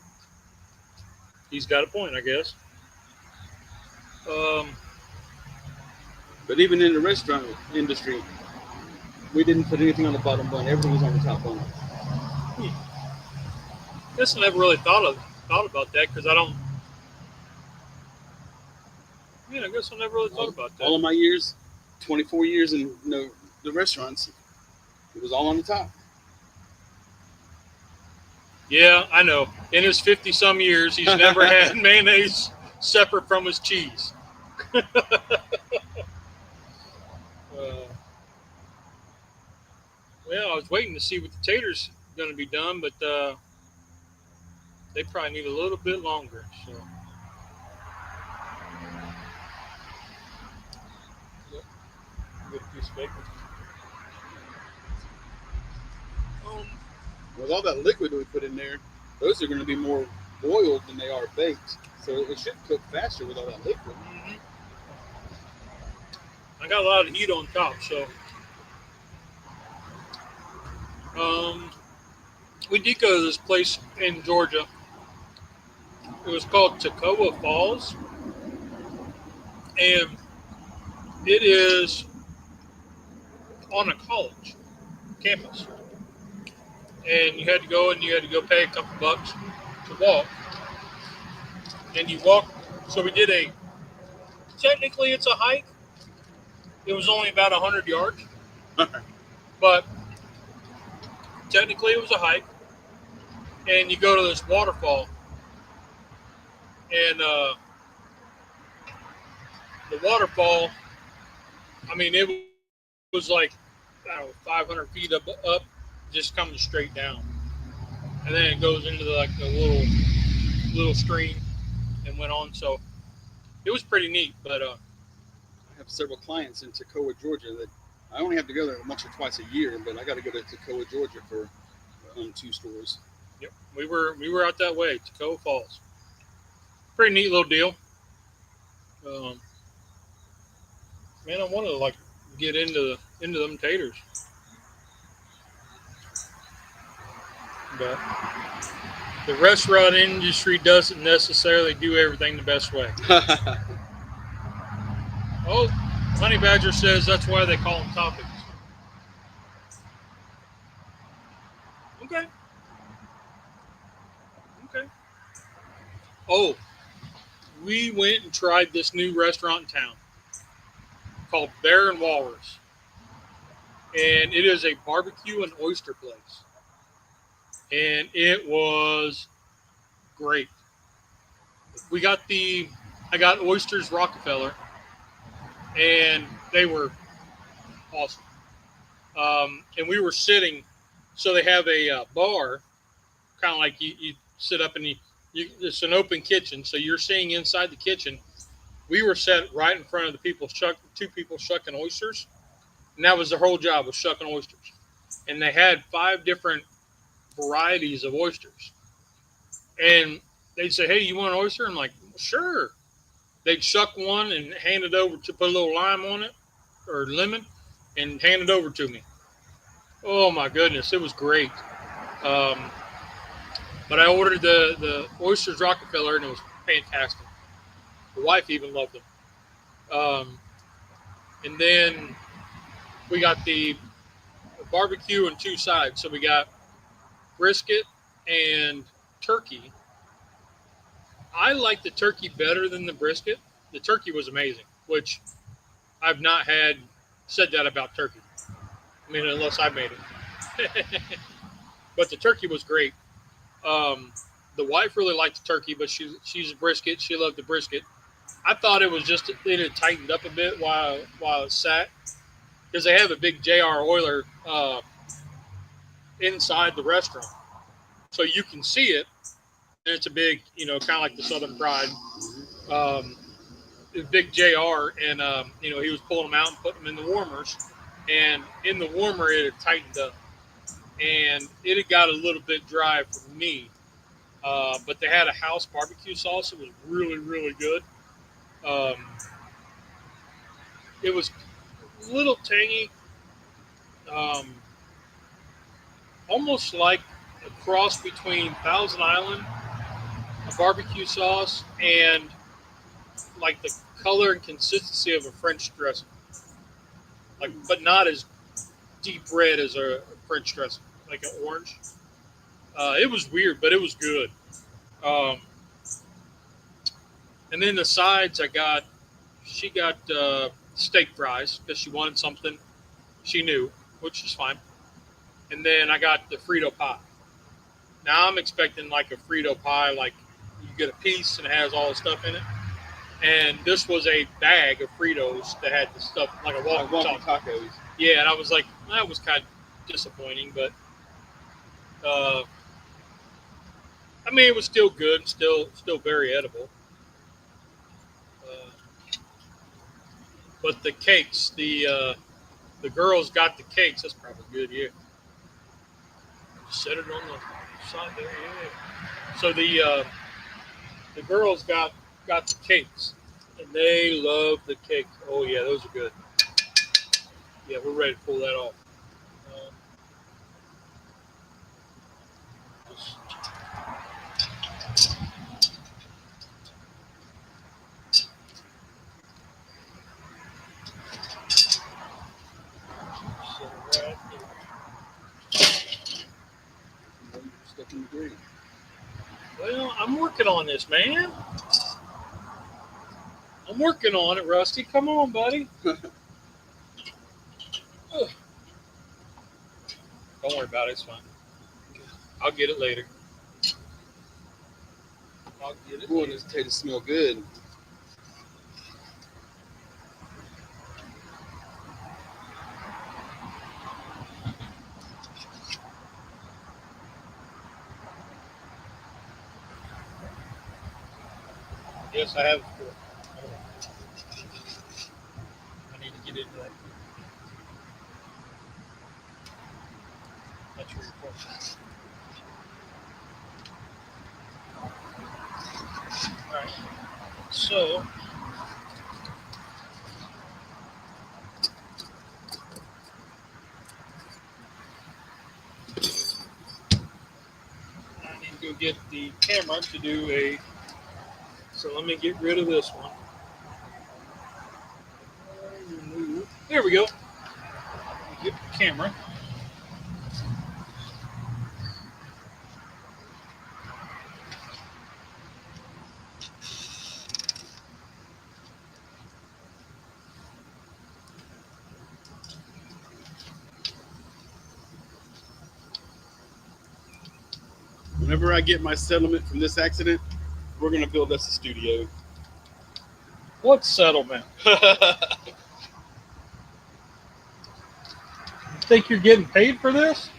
He's got a point, I guess. But even in the restaurant industry, we didn't put anything on the bottom bun. Everything was on the top bun. Guess I never really thought about that because I don't. Yeah, I guess I never really thought about that. All of my years, 24 years in the restaurants, it was all on the top. Yeah, I know. In his 50-some years, he's never had mayonnaise separate from his cheese. Well, I was waiting to see what the taters going to be done, but they probably need a little bit longer. So, yep. Get a piece of bacon. With all that liquid we put in there, those are going to be more boiled than they are baked. So it should cook faster with all that liquid. Mm-hmm. I got a lot of heat on top, so. We did go to this place in Georgia. It was called Toccoa Falls, and it is on a college campus. And you had to go pay a couple bucks to walk. And you walk. So we did technically it's a hike. It was only about 100 yards, but technically it was a hike. And you go to this waterfall, and the waterfall, I mean, it was like, I don't know, 500 feet up, just coming straight down. And then it goes into the little stream and went on. So it was pretty neat. But I have several clients in Toccoa, Georgia that I only have to go there once or twice a year, but I got to go to Toccoa, Georgia for 2 stores. Yep, we were out that way, Toccoa Falls. Pretty neat little deal. Man, I want to get into them taters, but the restaurant industry doesn't necessarily do everything the best way. Oh, Honey Badger says that's why they call them toppings. Okay. Oh, we went and tried this new restaurant in town called Bear and Walrus. And it is a barbecue and oyster place. And it was great. I got oysters Rockefeller, and they were awesome. And we were sitting, so they have a bar, kind of like you sit up and it's an open kitchen, so you're seeing inside the kitchen. We were set right in front of the two people shucking oysters, and that was their whole job, was shucking oysters. And they had 5 different varieties of oysters. And they'd say, "Hey, you want an oyster?" I'm like, "Sure." They'd shuck one and hand it over to put a little lime on it or lemon and hand it over to me. Oh my goodness, it was great. But I ordered the oysters Rockefeller, and it was fantastic. The wife even loved them. And then we got the barbecue and 2 sides. So we got brisket and turkey, I like the turkey better than the brisket. The turkey was amazing, which I've not said that about turkey. I mean, unless I made it. But the turkey was great. The wife really liked the turkey, but she's a brisket. She loved the brisket. I thought it was just it had tightened up a bit while it sat because they have a big J.R. Euler inside the restaurant, so you can see it. And it's a big, kind of like the Southern Pride, um, big JR, and he was pulling them out and putting them in the warmers, and in the warmer it had tightened up, and it had got a little bit dry for me. But they had a house barbecue sauce. It was really, really good. Um, it was a little tangy, um, almost like a cross between Thousand Island, a barbecue sauce, and like the color and consistency of a French dressing, but not as deep red as a French dressing, like an orange. It was weird, but it was good. Um, and then the sides, she got steak fries because she wanted something she knew, which is fine. And then I got the Frito pie. Now I'm expecting like a Frito pie, like you get a piece and it has all the stuff in it. And this was a bag of Fritos that had the stuff like a walkie tacos. Yeah, and I was like, that was kind of disappointing, but uh, I mean, it was still good, still very edible. Uh, but the cakes, the girls got the cakes. That's probably good. Yeah, set it on the side there. Yeah. So the girls got the cakes, and they love the cakes. Oh yeah, those are good. Yeah, we're ready to pull that off. Um, just set it right there. Stuck in the green. Well, I'm working on this, man. I'm working on it, Rusty. Come on, buddy. Don't worry about it. It's fine. I'll get it later. I'll get it. Boy, those potatoes smell good. Yes, I have. I need to get into that. That's your question. All right. So, I need to go get the camera to do a. So let me get rid of this one. There we go. Get the camera. Whenever I get my settlement from this accident, we're gonna build us a studio. What settlement? You think you're getting paid for this?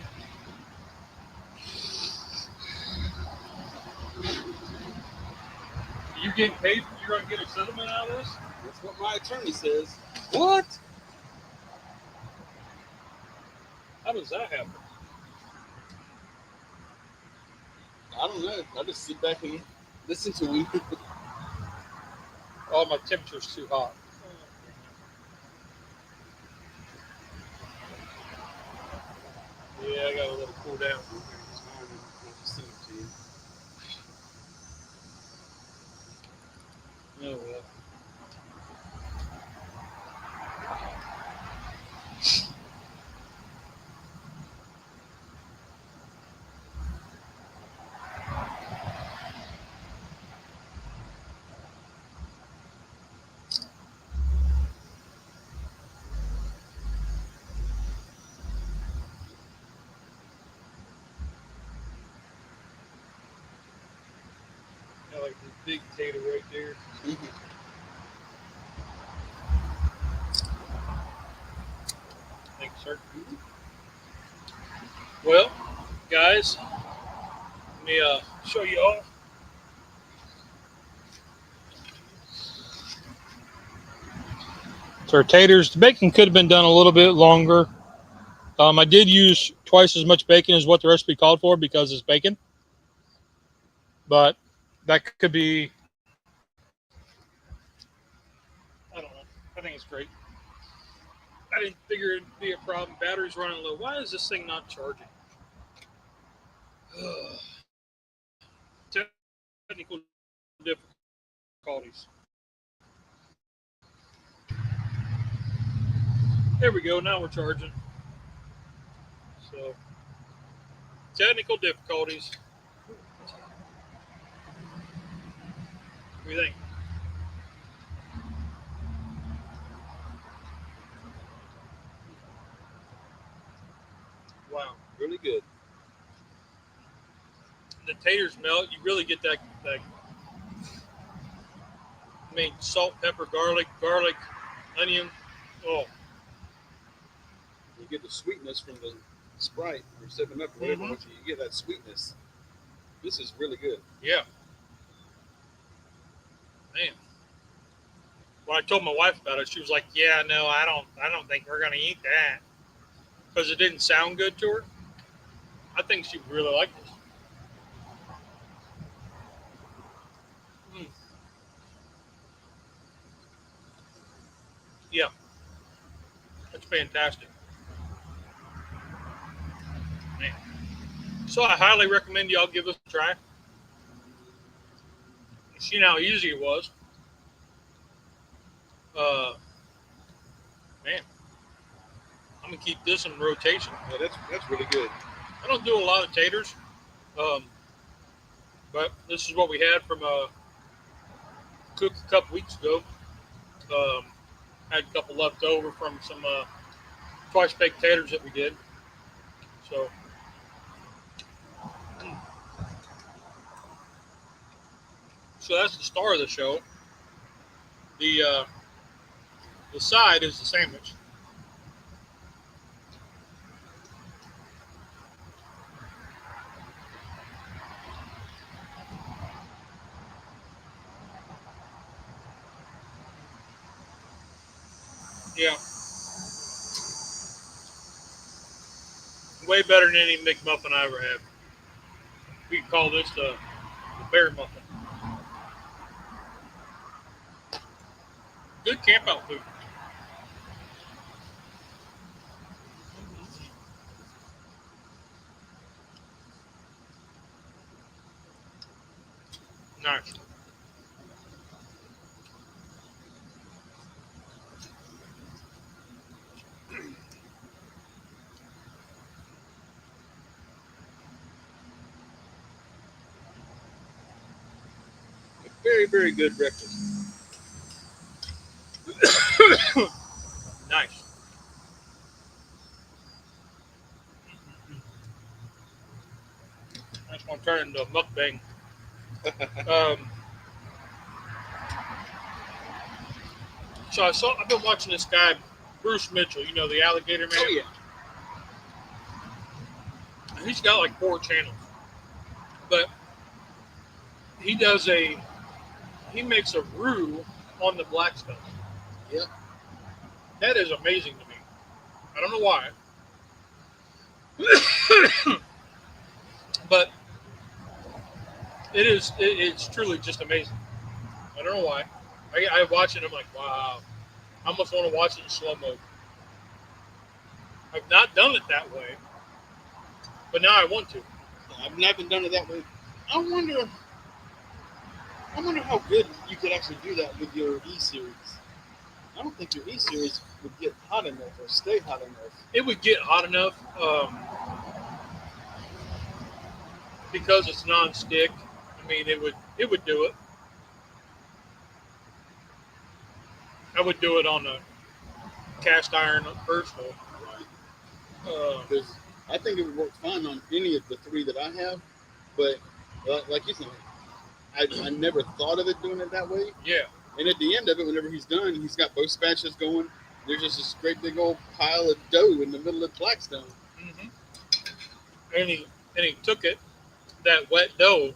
You getting paid? You're going to get a settlement out of this? That's what my attorney says. What? How does that happen? I don't know. I just sit back and listen to him. Oh, my temperature's too hot. Yeah, I gotta let it cool down. Oh well. big tater right there. Mm-hmm. Thanks, sir. Well, guys, let me show you all. So our taters, the bacon could have been done a little bit longer. I did use twice as much bacon as what the recipe called for because it's bacon. But that could be, I don't know. I think it's great. I didn't figure it'd be a problem. Battery's running low. Why is this thing not charging? Technical difficulties. There we go. Now we're charging. So, technical difficulties. What do you think? Wow. Really good. The taters melt. You really get that salt, pepper, garlic, onion. Oh. You get the sweetness from the Sprite or 7-Up or whatever. You get that sweetness. This is really good. Yeah. Man. When I told my wife about it, she was like, "Yeah, no, I don't think we're gonna eat that," because it didn't sound good to her. I think she would really like this. Yeah, that's fantastic. Man. So I highly recommend y'all give this a try. You seen how easy it was. Man, I'm gonna keep this in rotation. Yeah, that's really good. I don't do a lot of taters, but this is what we had from cook a couple weeks ago. Had a couple left over from some twice baked taters that we did. So that's the star of the show. The side is the sandwich. Yeah. Way better than any McMuffin I ever had. We can call this the bear muffin. Good camp out food. Nice. Very, very good breakfast. Nice. I just want to turn it into a mukbang. So I've been watching this guy, Bruce Mitchell, you know, the alligator man. Oh, yeah. He's got like 4 channels. But he makes a roux on the black stuff. Yep. That is amazing to me. I don't know why. But it's truly just amazing. I don't know why. I watch it and I'm like, wow. I almost want to watch it in slow mo. I've not done it that way, but now I want to. I've never done it that way. I wonder how good you could actually do that with your E-Series. I don't think your E-Series would get hot enough or stay hot enough. It would get hot enough because it's non-stick. I mean, it would do it. I would do it on a cast iron first, though. Right. Because I think it would work fine on any of the 3 that I have, but like you said, I never thought of it doing it that way. Yeah. And at the end of it, whenever he's done, he's got both spatulas going. There's just this great big old pile of dough in the middle of Blackstone. Mm-hmm. And he took it, that wet dough,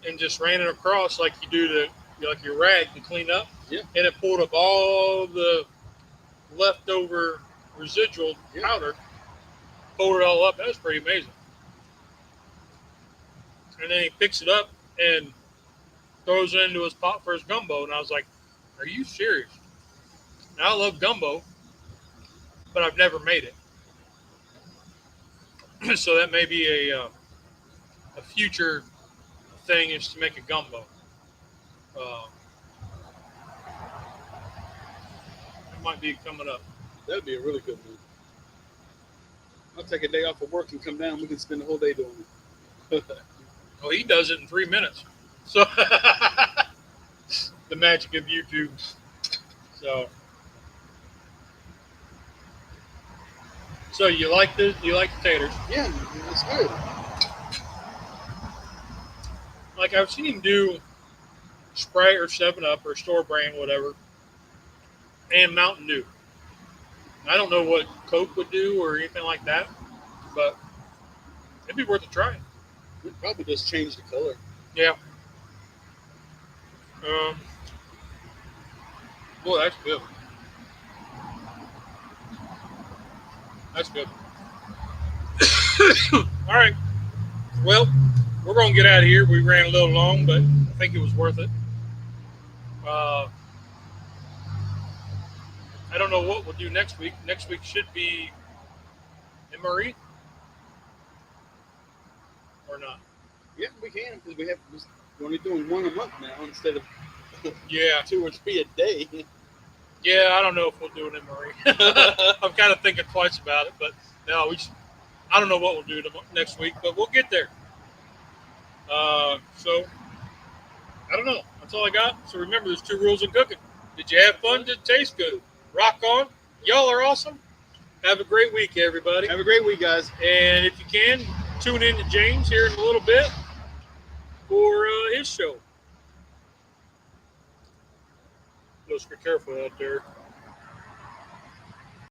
and just ran it across like you do like your rag to clean up. Yeah. And it pulled up all the leftover residual powder, pulled it all up. That was pretty amazing. And then he picks it up and throws it into his pot for his gumbo. And I was like, are you serious? Now, I love gumbo, but I've never made it. So that may be a future thing, is to make a gumbo. It might be coming up. That'd be a really good one. I'll take a day off of work and come down. We can spend the whole day doing it. Well, he does it in 3 minutes. So the magic of YouTube. So you like the taters? Yeah, it's good. Like, I've seen him do Sprite or 7-Up or store brand, whatever, and Mountain Dew. I don't know what Coke would do or anything like that, but it'd be worth a try. It probably just change the color. Yeah. Boy, that's good. That's good. All right. Well, we're going to get out of here. We ran a little long, but I think it was worth it. I don't know what we'll do next week. Next week should be Emery or not. Yeah, we can, because we're only doing one a month now instead of 2 or 3 a day. Yeah, I don't know if we'll do an Emery. I'm kind of thinking twice about it, but no, I don't know what we'll do next week, but we'll get there. So, I don't know. That's all I got. So remember, there's 2 rules in cooking. Did you have fun? Did it taste good? Rock on. Y'all are awesome. Have a great week, everybody. Have a great week, guys. And if you can, tune in to James here in a little bit for his show. Let's be careful out there.